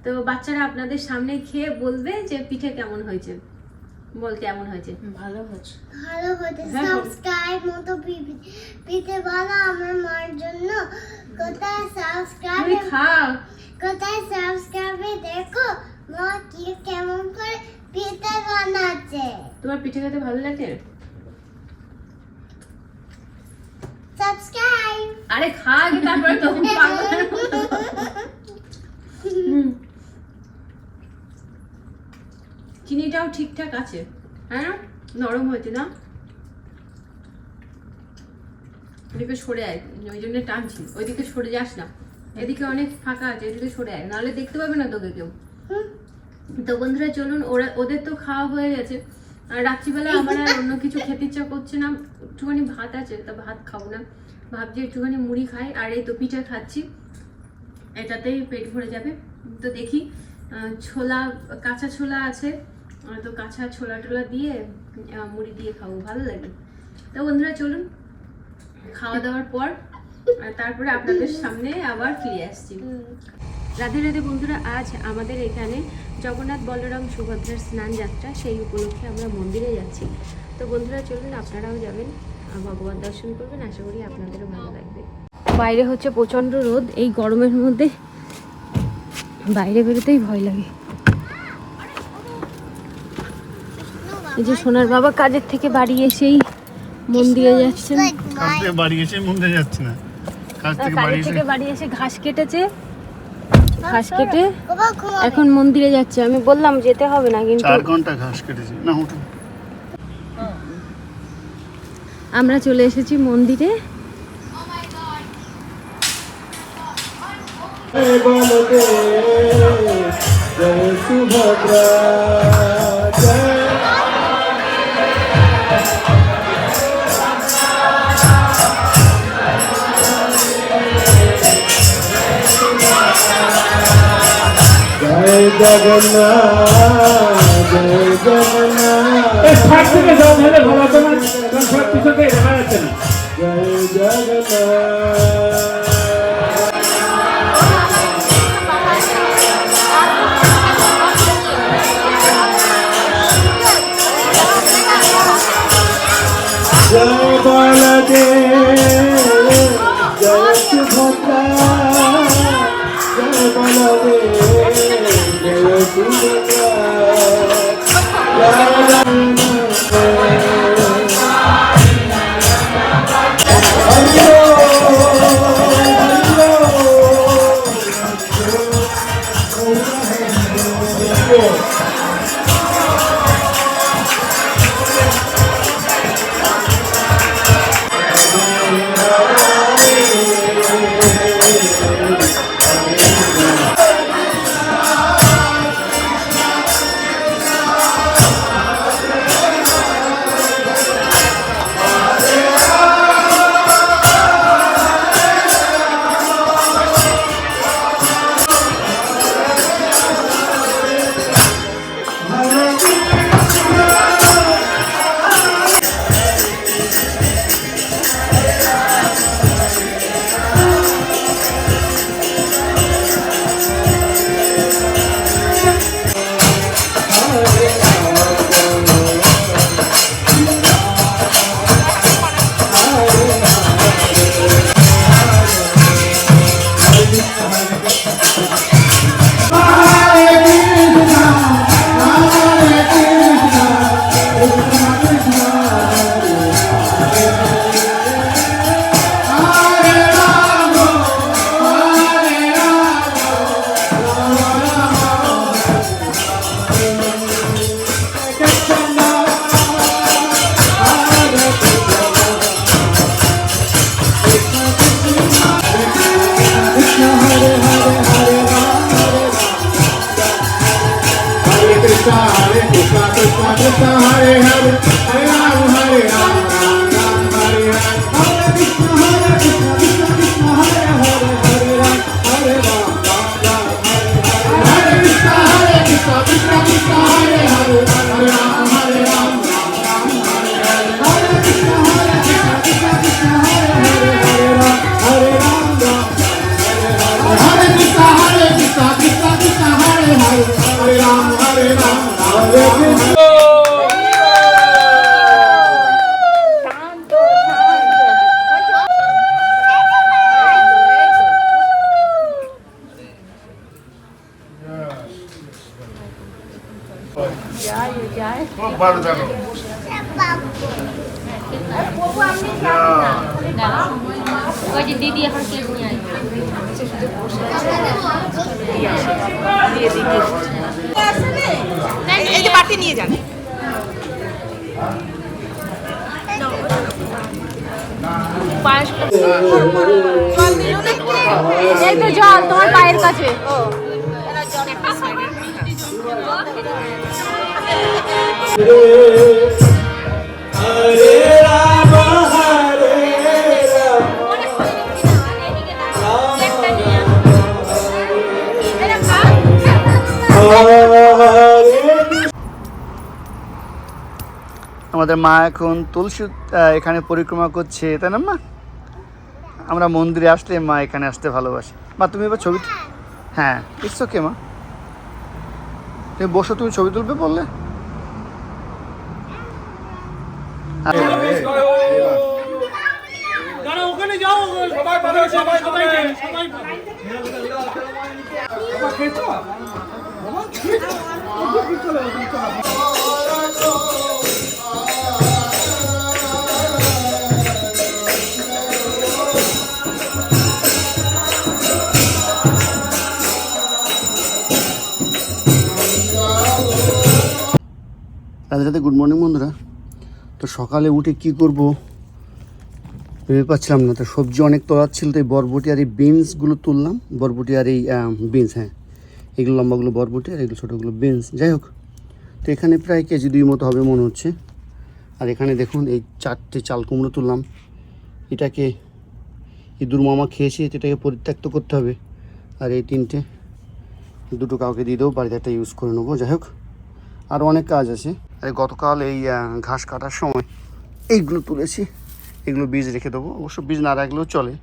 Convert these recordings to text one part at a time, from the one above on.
তো বাচ্চারা আপনাদের সামনে খেয়ে বলবে যে পিঠে কেমন হয়েছে। বল কেমন হয়েছে? ভালো হয়েছে। ভালো হয়েছে। সাবস্ক্রাইব মতো পিঠে বানা আমার মার জন্য। কোথায় সাবস্ক্রাইব খাও, কোথায় সাবস্ক্রাইবে দেখো মা কি কেমন করে পিঠে বানাচ্ছে। তোমার পিঠে খেতে ভালো লাগে? সাবস্ক্রাইব। আরে খা আগে তারপরে তো পাগলের মতো। চিনিটাও ঠিকঠাক আছে, হ্যাঁ নরম হয়েছে না? ওদিকে সরে আয়, ওই জন্য টানছি। ওইদিকে সরে যাস না, এদিকে অনেক ফাঁকা আছে, এদিকে সরে আয়, নাহলে দেখতে পাবে না তোকে কেউ। তো বন্ধুরা চলুন, ওদের তো খাওয়া হয়ে গেছে। আর রাত্রিবেলা আমার আর অন্য কিছু খেতে ইচ্ছা করছে না, একটুখানি ভাত আছে, তা ভাত খাবো না, ভাবছি একটুখানি মুড়ি খাই। আর এই তো পিঠা খাচ্ছি, এটাতেই পেট ভরে যাবে। তো দেখি ছোলা, কাঁচা ছোলা আছে, তো কাঁচা ছোলা টোলা দিয়ে মুড়ি দিয়ে খাবো, ভালো লাগে। তো বন্ধুরা চলুন, খাওয়া দাওয়ার পর তারপরে আপনাদের সামনে আবার ফিরে আসছি। রাধে রাধে বন্ধুরা, আজ আমাদের এখানে জগন্নাথ বলরাম সুভদ্রার স্নান যাত্রা, সেই উপলক্ষে আমরা মন্দিরে যাচ্ছি। তো বন্ধুরা চলুন, আপনারাও যাবেন, ভগবান দর্শন করবেন, আশা করি আপনাদেরও ভালো লাগবে। বাইরে হচ্ছে প্রচণ্ড রোদ, এই গরমের মধ্যে বাইরে বেরোতেই ভয় লাগে। এই যে সোনার বাবা কাজের থেকে বাড়ি এসেই মন্দিরে যাচ্ছেন। বাড়ি এসে মন্দিরে যাচ্ছে না, কাজের থেকে বাড়ি এসে ঘাস কেটেছে, ঘাস কেটে এখন মন্দিরে যাচ্ছে। আমি বললাম যেতে হবে না, কিন্তু 4 ঘন্টা ঘাস কেটেছে না। আমরা চলে এসেছি মন্দিরে। জয় জগন্নাথ, জয় জগন্নাথ। ছাদ থেকে জল ঢেলে ভালো হতো না, সব কিছুকে দেখা যাচ্ছে না। জয় জগন্নাথ। জয় বলদেব, জয় সুভদ্রা, জয় বলদেব, জয় সুভদ্রা, জয় Krishna Krishna Krishna Hare হরে রাম হরে কৃষ্ণ। খুব ভালো থাকো। ওই যে দিদি এখন কেক নিয়ে আসবে। এই যে বাটি নিয়ে যান। এই তো জল তোমার পায়ের কাছে। হরে রাম হরে রাম আমাদের মা এখন তুলসী এখানে পরিক্রমা করছে, তাই না মা? আমরা মন্দিরে আসলে মা এখানে আসতে ভালোবাসে। মা তুমি এবার ছবি, হ্যাঁ ইটস ওকে মা, তুমি বসো, তুমি ছবি তুলবে বললে। ওখানে যাও, সবাই পাবে, সবাই সবাই সবাই রাধে রাধে, গুড মর্নিং বন্ধুরা। তো সকালে উঠে কি করব ভেবে পাচ্ছিলাম না। তো সবজি অনেক তোলার ছিল, তো এই বরবটি আর এই বিনসগুলো তুললাম। বরবটি আর এই বিনস, হ্যাঁ এগুলো লম্বাগুলো বরবটি আর এগুলো ছোটোগুলো বিনস। যাই হোক, তো এখানে প্রায় কেজি 2 মতো হবে মনে হচ্ছে। আর এখানে দেখুন এই 4টে চাল কুমড়ো তুললাম। এটাকে ইঁদুর মামা খেয়েছে, এটাকে পরিত্যক্ত করতে হবে। আর এই 3টে, 2টো কাউকে দিয়ে দেবো, বাড়িতে একটা ইউজ করে নেবো। যাই হোক, আর অনেক কাজ আছে। আর গতকাল এই ঘাস কাটার সময় এইগুলো তুলেছি, এগুলো বীজ রেখে দেবো। অবশ্য বীজ না রাখলেও চলে,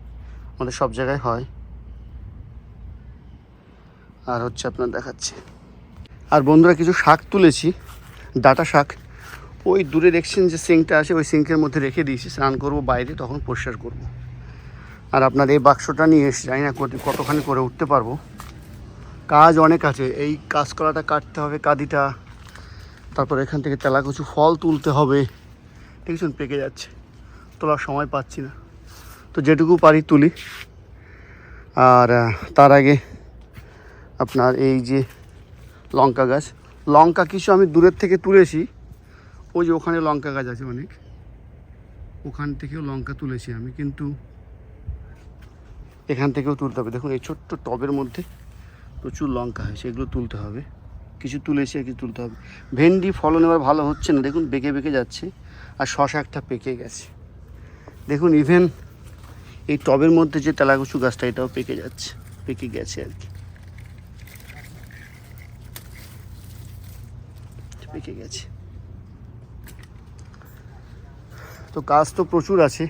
আমাদের সব জায়গায় হয়। আর হচ্ছে আপনার দেখাচ্ছে। আর বন্ধুরা কিছু শাক তুলেছি, ডাঁটা শাক। ওই দূরে দেখছেন যে সিঙ্কটা আছে, ওই সিঙ্কের মধ্যে রেখে দিয়েছি। স্নান করব বাইরে, তখন পরিষ্কার করব। আর আপনার এই বাক্সটা নিয়ে এসে জানি না কতখানি করে উঠতে পারবো। কাজ অনেক আছে, এই কাঁচকলাটা কাটতে হবে, কাঁদিটা। তারপর এখান থেকে তেলাকুচু ফল তুলতে হবে। দেখছেন পেকে যাচ্ছে, তোলার সময় পাচ্ছি না। তো যেটুকু পারি তুলি। আর তার আগে আপনার এই যে লঙ্কা গাছ, লঙ্কা কিছু আমি দূরের থেকে তুলেছি। ওই যে ওখানে লঙ্কা গাছ আছে অনেক, ওখান থেকেও লঙ্কা তুলেছি আমি, কিন্তু এখান থেকেও তুলতে হবে। দেখুন এই ছোট্ট টবের মধ্যে প্রচুর লঙ্কা হয়েছে, এগুলো তুলতে হবে। কিছু তুলেছি আর কিছু তুলতে হবে। ভেন্ডি ফলন এবার ভালো হচ্ছে না, দেখুন বেঁকে বেঁকে যাচ্ছে। আর শশা একটা পেকে গেছে দেখুন। ইভেন এই টবের মধ্যে যে তেলাকুচু গাছটা, এটাও পেকে যাচ্ছে, পেকে গেছে আর কি, পেকে গেছে। তো কাজ তো প্রচুর আছে।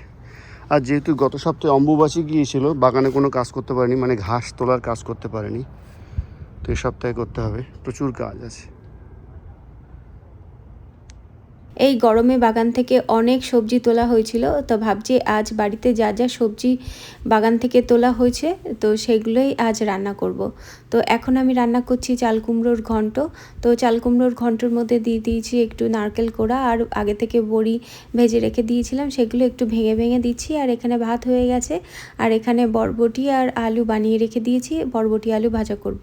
আর যেহেতু গত সপ্তাহে অম্বুবাচী গিয়েছিল, বাগানে কোনো কাজ করতে পারেনি, মানে ঘাস তোলার কাজ করতে পারেনি। তো এই সপ্তাহে করতে হবে, প্রচুর কাজ আছে। এই গরমে বাগান থেকে অনেক সবজি তোলা হয়েছিল, তো ভাবছি আজ বাড়িতে যা যা সবজি বাগান থেকে তোলা হয়েছে তো সেগুলোই আজ রান্না করব। তো এখন আমি রান্না করছি চাল কুমড়োর ঘন্ট। তো চাল কুমড়োর ঘন্টর মধ্যে দিয়ে দিয়েছি একটু নারকেল কোড়া, আর আগে থেকে বড়ি ভেজে রেখে দিয়েছিলাম, সেগুলো একটু ভেঙে ভেঙে দিচ্ছি। আর এখানে ভাত হয়ে গেছে, আর এখানে বরবটি আর আলু বানিয়ে রেখে দিয়েছি, বরবটি আলু ভাজা করব।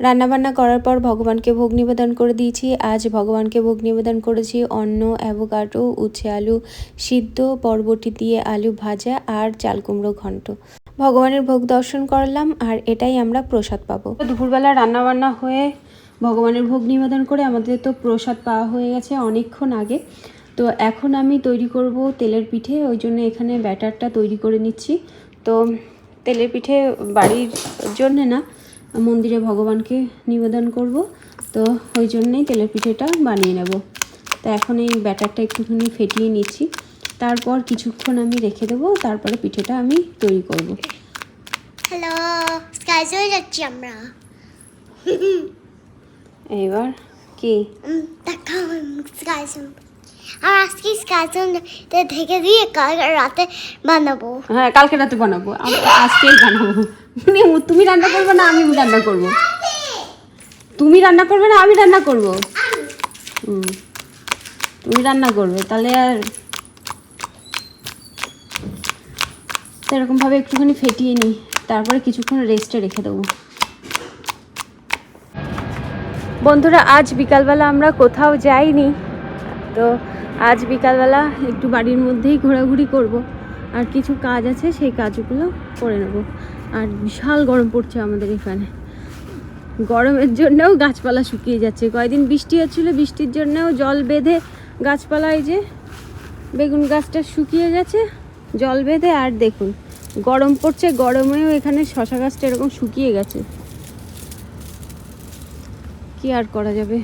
রান্নাবান্না করার পর ভগবানকে ভোগ নিবেদন করে দিয়েছি। আজ ভগবানকে ভোগ নিবেদন করেছি অন্ন, অ্যাভোকাডো, উচ্ছে আলু সিদ্ধ, বরবটি দিয়ে আলু ভাজা আর চাল কুমড়ো ঘন্ট। ভগবানের ভোগ দর্শন করলাম, আর এটাই আমরা প্রসাদ পাবো। দুপুরবেলা রান্নাবান্না হয়ে ভগবানের ভোগ নিবেদন করে আমাদের তো প্রসাদ পাওয়া হয়ে গেছে অনেকক্ষণ আগে। তো এখন আমি তৈরি করব তেলের পিঠে, ওই জন্য এখানে ব্যাটারটা তৈরি করে নিচ্ছি। তো তেলের পিঠে বাড়ির জন্যে না, মন্দিরে ভগবানকে নিবেদন করব, তো ওই জন্যেই তেলের পিঠেটা বানিয়ে নেব। তো এখন এই ব্যাটারটা একটুখানি ফেটিয়ে নিচ্ছি, তারপর কিছুক্ষণ আমি রেখে দেবো, তারপরে পিঠেটা আমি তৈরি করব। হ্যালো, স্কাই হয়ে যাচ্ছি আমরা। এবার কি দেখাও স্কাই সান। আর আজকে স্কাই সানতে ঢেকে দিয়ে কাল রাতে বানাবো। হ্যাঁ কালকে রাতে বানাবো, আজকেই বানাবো। তুমি রান্না করবে না আমি রান্না করব? তুমি রান্না করবে না আমি রান্না করব? তুমি রান্না করবে তাহলে আর এরকমভাবে একটুখানি ফেটিয়ে নিই, তারপরে কিছুক্ষণ রেস্টে রেখে দেবো। বন্ধুরা আজ বিকালবেলা আমরা কোথাও যাইনি, তো আজ বিকালবেলা একটু বাড়ির মধ্যেই ঘোরাঘুরি করব, আর কিছু কাজ আছে সেই কাজগুলো করে নেব। আর বিশাল গরম পড়ছে আমাদের এখানে, গরমের জন্যও গাছপালা শুকিয়ে যাচ্ছে। কয়েকদিন বৃষ্টি হচ্ছিলো, বৃষ্টির জন্যও জল বেঁধে গাছপালা, এই যে বেগুন গাছটা শুকিয়ে গেছে জল বেঁধে। আর দেখুন গরম পড়ছে, গরমেও এখানে শশা গাছটা এরকম শুকিয়ে গেছে। কি আর করা যাবে,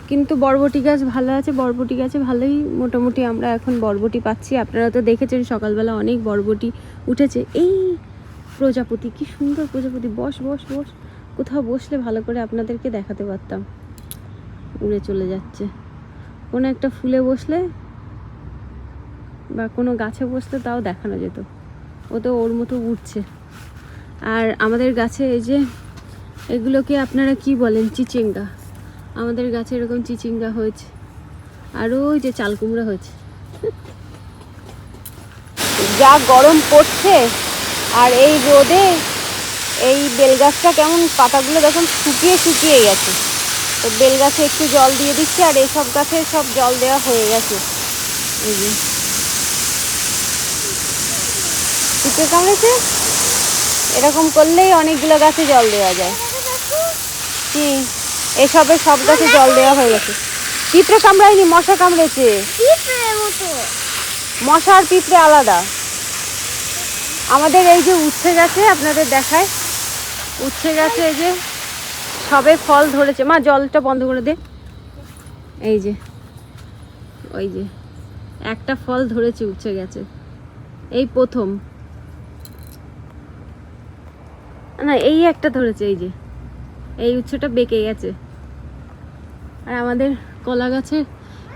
কিন্তু বরবটি গাছ ভালো আছে, বরবটি গাছে ভালোই মোটামুটি আমরা এখন বরবটি পাচ্ছি। আপনারা তো দেখেছেন সকালবেলা অনেক বরবটি উঠেছে। এই প্রজাপতি, কি সুন্দর প্রজাপতি, বস বস বস, কোথাও বসলে ভালো করে আপনাদেরকে দেখাতে পারতাম। উড়ে চলে যাচ্ছে, কোনো একটা ফুলে বসলে বা কোনো গাছে বসলে তাও দেখানো যেত, ও তো ওর মতো উঠছে। আর আমাদের গাছে এই যে এগুলোকে আপনারা কি বলেন, চিচিঙ্গা, আমাদের গাছে এরকম চিচিঙ্গা হয়েছে। আর ওই যে চাল কুমড়া হয়েছে। যা গরম পড়ছে আর এই রোদে এই বেলগাছটা কেমন পাতাগুলো দেখুন শুকিয়ে শুকিয়ে গেছে। তো বেলগাছে একটু জল দিয়ে দিচ্ছে, আর এইসব গাছে সব জল দেওয়া হয়ে গেছে। এই যে পিঁপড়ে কামড়েছে, এরকম করলেই অনেকগুলো গাছে জল দেওয়া যায়। কি এসবের সব গাছে জল দেওয়া হয়ে গেছে। পিঁপড়ে কামড়ায়নি, মশা কামড়েছে। মশা আর পিঁপড়ে আলাদা। আমাদের এই যে উচ্ছে গাছে আপনাদের দেখায়, উচ্ছে গাছে এই যে সবে ফল ধরেছে। মা জলটা বন্ধ করে দে। এই যে ওই যে একটা ফল ধরেছে উচ্ছে গাছে, এই প্রথম না, এই একটা ধরেছে। এই যে এই উচ্ছেটা বেঁকে গেছে। আর আমাদের কলা গাছে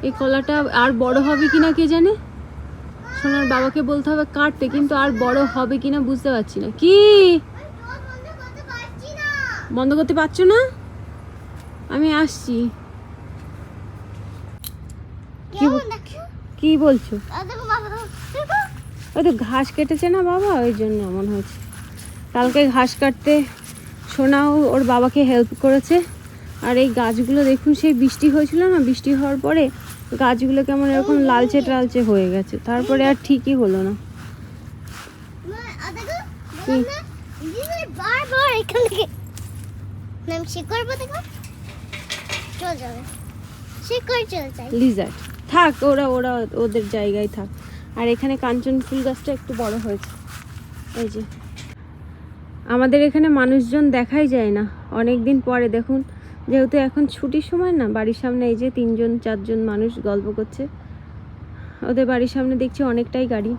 এই কলাটা আর বড় হবে কিনা কে জানে, সোনার বাবাকে বলতে হবে কাটতে, কিন্তু আর বড় হবে কিনা বুঝতে পারছি না। কি বন্ধ করতে পারছো না? আমি আসছি। কি বলছো? ওই তো ঘাস কেটেছে না বাবা, ওই জন্য এমন হয়েছে। কালকে ঘাস কাটতে সোনাও ওর বাবাকে হেল্প করেছে। আর এই গাছগুলো দেখুন, সেই বৃষ্টি হয়েছিল না, বৃষ্টি হওয়ার পরে গাছগুলো কেমন এরকম লালচে টালচে হয়ে গেছে, তারপরে আর ঠিকই হলো না। লিজার্ড থাক, ওরা ওরা ওদের জায়গায় থাক। আর এখানে কাঞ্চন ফুল গাছটা একটু বড় হয়েছে। এই যে আমাদের এখানে মানুষজন দেখাই যায় না অনেক দিন পরে, দেখুন যেহেতু এখন ছুটির সময় না, বাড়ির সামনে এই যে 3-4জন মানুষ গল্প করছে। ওদের বাড়ির সামনে দেখছি অনেকটাই গাড়ি,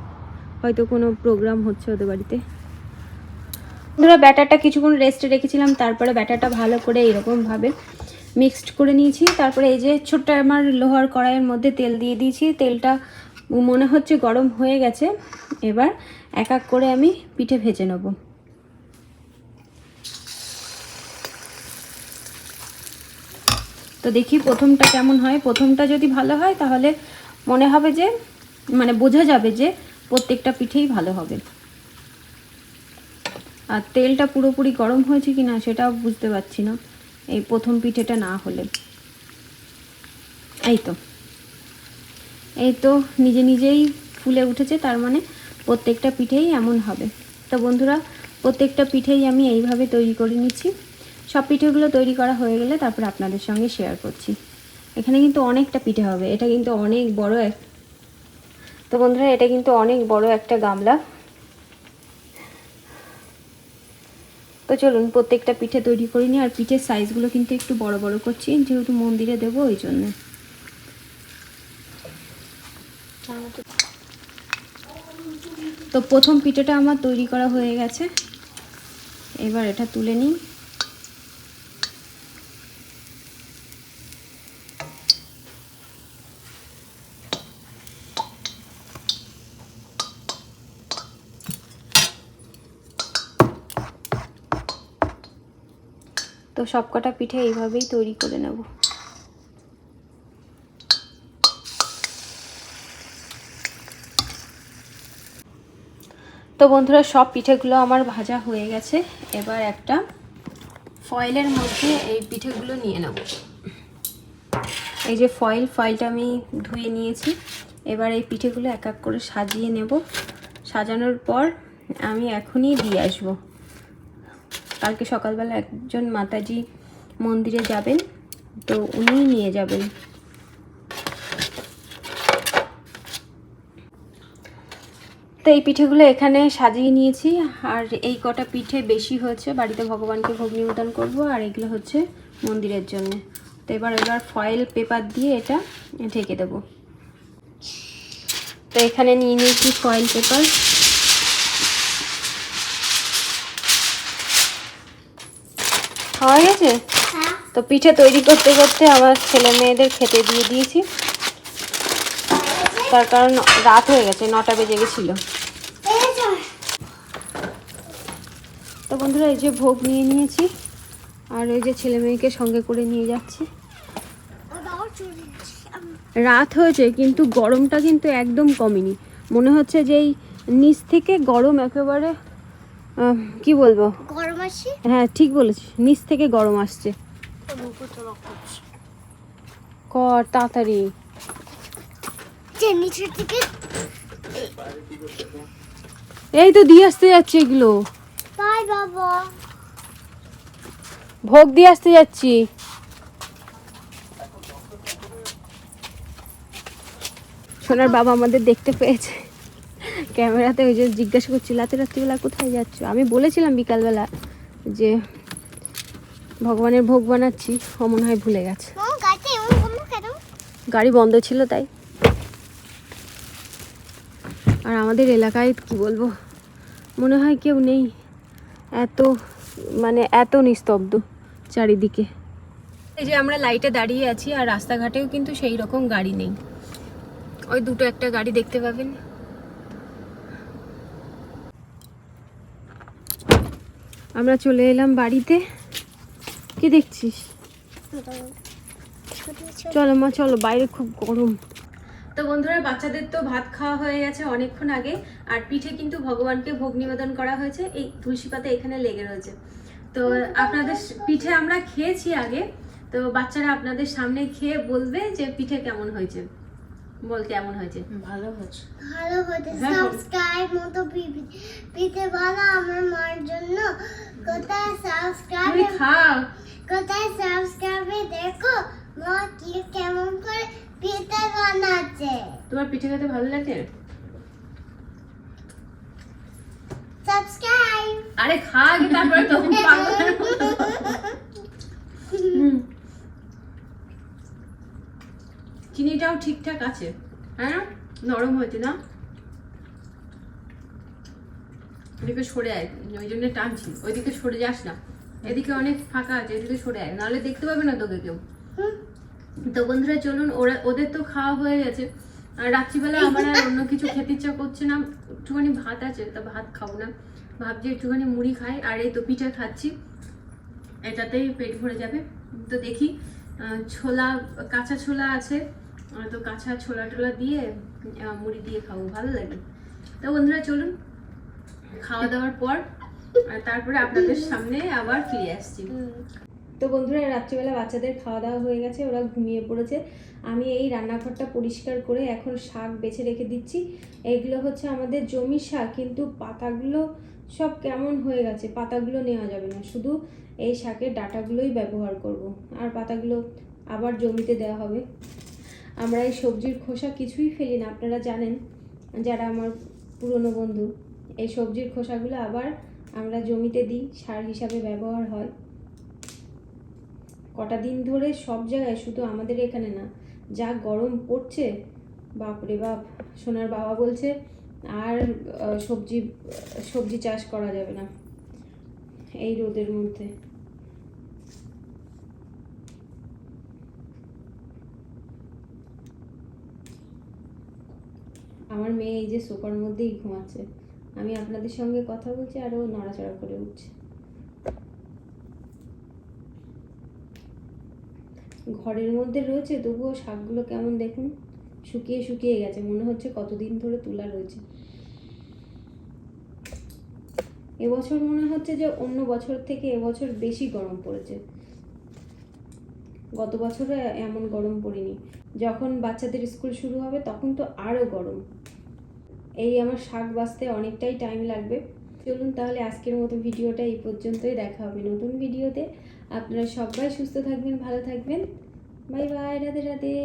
হয়তো কোনো প্রোগ্রাম হচ্ছে ওদের বাড়িতে। ধরো ব্যাটারটা কিছুক্ষণ রেস্টে রেখেছিলাম, তারপরে ব্যাটারটা ভালো করে এরকমভাবে মিক্সড করে নিয়েছি। তারপরে এই যে ছোট্ট আমার লোহার কড়াইয়ের মধ্যে তেল দিয়ে দিয়েছি, তেলটা মনে হচ্ছে গরম হয়ে গেছে। এবার এক এক করে আমি পিঠে ভেজে নেব। তো দেখি প্রথমটা কেমন হয়। প্রথমটা যদি ভালো হয় তাহলে মনে হবে যে, মানে বোঝা যাবে যে প্রত্যেকটা পিঠেই ভালো হবে। আর তেলটা পুরোপুরি গরম হয়েছে কি না সেটাও বুঝতে পারছি না এই প্রথম পিঠেটা না হলে। এই তো নিজে নিজেই ফুলে উঠেছে, তার মানে প্রত্যেকটা পিঠেই এমন হবে। তো বন্ধুরা প্রত্যেকটা পিঠেই আমি এইভাবে তৈরি করে নিচ্ছি। সব পিঠেগুলো তৈরি করা হয়ে গেলে তারপর আপনাদের সঙ্গে শেয়ার করছি। এখানে কিন্তু অনেকটা পিঠে হবে, এটা কিন্তু অনেক বড় তো বন্ধুরা এটা কিন্তু অনেক বড় একটা গামলা। তো চলুন প্রত্যেকটা পিঠে তৈরি করে নিই। আর পিঠের সাইজগুলো কিন্তু একটু বড় বড় করছি, যেহেতু মন্দিরে দেবো ওই জন্য। তো প্রথম পিঠেটা আমার তৈরি করা হয়ে গেছে, এবার এটা তুলে নিই। তো সবকটা পিঠে এইভাবেই তৈরি করে নেব। তো বন্ধুরা সব পিঠেগুলো আমার ভাজা হয়ে গেছে। এবার একটা ফয়েলের মধ্যে এই পিঠেগুলো নিয়ে নেব। এই যে ফয়েলটা আমি ধুয়ে নিয়েছি। এবার এই পিঠেগুলো এক এক করে সাজিয়ে নেব। সাজানোর পর আমি এখনই দিয়ে আসবো। কালকে সকালবেলা একজন মাতাজি মন্দিরে যাবেন, তো উনিই নিয়ে যাবেন। তো এই পিঠেগুলো এখানে সাজিয়ে নিয়েছি। আর এই কটা পিঠে বেশি হয়েছে, বাড়িতে ভগবানকে ভোগ নিবেদন করব, আর এগুলো হচ্ছে মন্দিরের জন্য। তো এবার ফয়েল পেপার দিয়ে এটা ঢেকে দেব। তো এখানে নিয়ে নিয়েছি ফয়েল পেপার। হয়ে গেছে। তো পিঠে তৈরি করতে করতে আমার ছেলে মেয়েদের খেতে দিয়ে দিয়েছি, তার কারণ রাত হয়ে গেছে, 9টা বেজে গেছিল। তো বন্ধুরা এই যে ভোগ নিয়ে নিয়েছি, আর ওই যে ছেলে মেয়েকে সঙ্গে করে নিয়ে যাচ্ছি। রাত হয়েছে কিন্তু গরমটা কিন্তু একদম কমেনি। মনে হচ্ছে যে এই নিচ থেকে গরম একেবারে কি বলবো, গরম আসে। হ্যাঁ ঠিক বলেছিস, নিচ থেকে গরম আসছে। কর তাড়াতাড়ি। যে নিচের থেকে এই তো দিয়ে আসতে যাচ্ছে এগুলো, বাই বাবা। ভোগ দিয়ে আসতে যাচ্ছি। সোনার বাবা আমাদের দেখতে পেয়েছে ক্যামেরাতে, ওই যে জিজ্ঞাসা করছিল রাত্রিবেলা কোথায় যাচ্ছ। আমি বলেছিলাম বিকালবেলা যে ভগবানের ভোগ বানাচ্ছি, ও মনে হয় ভুলে গেছে। ও গাছে এমন বললো কেন? গাড়ি বন্ধ ছিল তাই। আর আমাদের এলাকায় কি বলবো, মনে হয় কেউ নেই, এত মানে এত নিস্তব্ধ চারিদিকে। এই যে আমরা লাইটে দাঁড়িয়ে আছি, আর রাস্তাঘাটেও কিন্তু সেই রকম গাড়ি নেই। ওই দুটো একটা গাড়ি দেখতে পাবেন। আমরা চলে এলাম বাড়িতে। কি দেখছিস? চলো মা চলো, বাইরে খুব গরম। তো বন্ধুরা বাচ্চাদের তো ভাত খাওয়া হয়ে গেছে অনেকক্ষণ আগে, আর পিঠে কিন্তু ভগবানকে ভোগ নিবেদন করা হয়েছে। এই তুলসী পাতা এখানে লেগে রয়েছে। তো আপনাদের পিঠে আমরা খেয়েছি আগে, তো বাচ্চারা আপনাদের সামনে খেয়ে বলবে যে পিঠে কেমন হয়েছে। বল কেমন হয়েছে? ভালো হয়েছে। ভালো হতে সাবস্ক্রাইব মতো পিতে বলো আমার মার জন্য। কোথায় সাবস্ক্রাইব, তুই খাও। কোথায় সাবস্ক্রাইবে দেখো মা কি কেমন করে পিঠে বানাচ্ছে। তোমার পিঠে খেতে ভালো লাগে? সাবস্ক্রাইব। আরে খা আগে, তারপরে তো পাগলের মতো। চিনিটাও ঠিকঠাক আছে, হ্যাঁ নরম হয়েছে না? এদিকে সরে আয়, ওই জন্য টানছি। ওইদিকে সরে যাস না, এদিকে অনেক ফাঁকা আছে, এদিকে সরে আয়, নাহলে দেখতে পাবে না তোকে কেউ। তো বন্ধুরা চলুন, ওদের তো খাওয়া হয়ে গেছে। আর রাত্রিবেলা আমার আর অন্য কিছু খেতে ইচ্ছা করছে না। একটুখানি ভাত আছে, তা ভাত খাবো না, ভাবছি একটুখানি মুড়ি খাই। আর এই তো পিঠা খাচ্ছি, এটাতেই পেট ভরে যাবে। তো দেখি ছোলা, কাঁচা ছোলা আছে, তো কাঁচা ছোলা টোলা দিয়ে মুড়ি দিয়ে খাবো, ভালো লাগে। তো বন্ধুরা চলুন, খাওয়া দাওয়ার পর তারপরে আপনাদের সামনে আবার ফিরে আসছি। তো বন্ধুরা রাত্রিবেলা বাচ্চাদের খাওয়া দাওয়া হয়ে গেছে, ওরা ঘুমিয়ে পড়েছে। আমি এই রান্নাঘরটা পরিষ্কার করে এখন শাক বেছে রেখে দিচ্ছি। এইগুলো হচ্ছে আমাদের জমির শাক, কিন্তু পাতাগুলো সব কেমন হয়ে গেছে, পাতাগুলো নেওয়া যাবে না, শুধু এই শাকের ডাঁটাগুলোই ব্যবহার করব। আর পাতাগুলো আবার জমিতে দেওয়া হবে। আমরা এই সবজির খোসা কিছুই ফেলি না, আপনারা জানেন যারা আমার পুরনো বন্ধু। এই সবজির খোসাগুলো আবার আমরা জমিতে দিই, সার হিসাবে ব্যবহার হয়। কটা দিন ধরে সব জায়গায়, শুধু আমাদের এখানে না, যা গরম পড়ছে, বাপরে বাপ। সোনার বাবা বলছে আর সবজি চাষ করা যাবে না এই রোদের মধ্যে। আমার মেয়ে এই যে সোফার মধ্যেই ঘুমাচ্ছে, আমি আপনাদের সঙ্গে কথা বলছি আর ও নড়াচড়া করে উঠছে। ঘরের মধ্যে রয়েছে, তবুও শাকগুলো কেমন দেখুন শুকিয়ে শুকিয়ে গেছে, মনে হচ্ছে কতদিন ধরে তোলা রয়েছে। এবছর মনে হচ্ছে যে অন্য বছর থেকে এবছর বেশি গরম পড়েছে, গত বছরে এমন গরম পড়েনি। যখন বাচ্চাদের স্কুল শুরু হবে তখন তো আরও গরম। এই আমার শাক বাছতে অনেকটাই টাইম লাগবে। চলুন তাহলে আজকের মতো ভিডিওটা এই পর্যন্তই, দেখা হবে নতুন ভিডিওতে। আপনারা সবাই সুস্থ থাকবেন, ভালো থাকবেন, বাই বাই, রাধে রাধে।